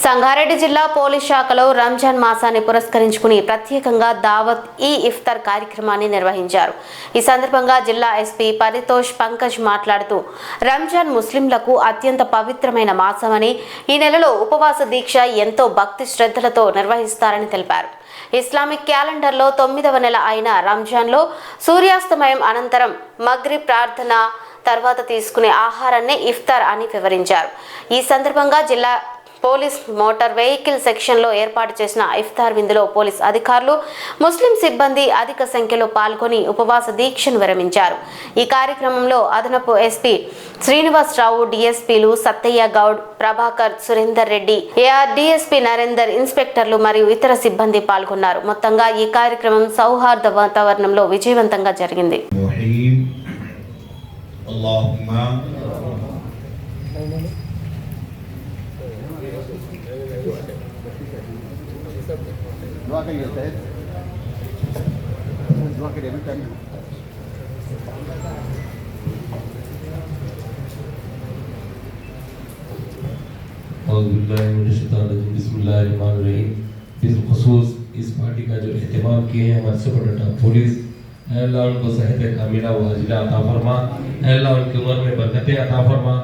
సంగారెడ్డి జిల్లా పోలీస్ శాఖలో రంజాన్ మాసాన్ని పురస్కరించుకుని ప్రత్యేకంగా దావత్ ఇఫ్తార్ కార్యక్రమాన్ని నిర్వహించారు. ఈ సందర్భంగా జిల్లా ఎస్పీ పరితోష్ పంకజ్ మాట్లాడుతూ రంజాన్ ముస్లింలకు అత్యంత పవిత్రమైన మాసమని, ఈ నెలలో ఉపవాస దీక్ష ఎంతో భక్తి శ్రద్ధలతో నిర్వహిస్తారని తెలిపారు. ఇస్లామిక్ క్యాలెండర్లో 9వ నెల అయిన రంజాన్లో సూర్యాస్తమయం అనంతరం మగ్రిబ్ ప్రార్థన తర్వాత తీసుకునే ఆహారాన్ని ఇఫ్తార్ అని వివరించారు. ఈ సందర్భంగా జిల్లా పోలీస్ మోటార్ వెహికల్ సెక్షన్లో ఏర్పాటు చేసిన ఇఫ్తార్ విందులో పోలీస్ అధికారులు, ముస్లిం సిబ్బంది అధిక సంఖ్యలో పాల్గొని ఉపవాస దీక్షను విరమించారు. ఈ కార్యక్రమంలో అదనపు ఎస్పీ శ్రీనివాసరావు, డిఎస్పీలు సత్తయ్య గౌడ్, ప్రభాకర్, సురేందర్ రెడ్డి, ఏఆర్ డిఎస్పీ నరేందర్, ఇన్స్పెక్టర్లు మరియు ఇతర సిబ్బంది పాల్గొన్నారు. మొత్తంగా ఈ కార్యక్రమం సౌహార్ద వాతావరణంలో విజయవంతంగా జరిగింది. दुआ करिए सर, दुआ करिए अभी टाइम बिलखुसूस इस पार्टी का जो एहतमाम किए हैं हमारे सुपरडेंट पुलिस, अल्लाह उनको सेहत कामिला व अजिला अता फरमा, अल्लाह उनकी उम्र में बरकतें अता फरमा,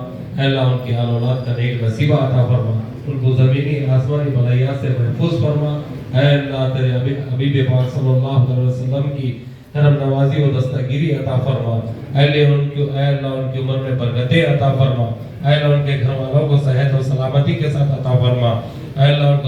अल्लाह उनकी आल औलाद का नेक नसीबा अता फरमा, उनको ज़मीनी आसमानी बलाइयात से महफूज फरमा। अल्लाह तेरे हबीब पाक सल्लल्लाहु अलैहि वसल्लम की करम नवाजी व दस्तगीरी अता फरमा। अल्लाह उनकी उम्र में बरकतें अता फरमा, अल्लाह उनके घर वालों को सेहत और सलामती के साथ अता फरमा, अल्लाह उनको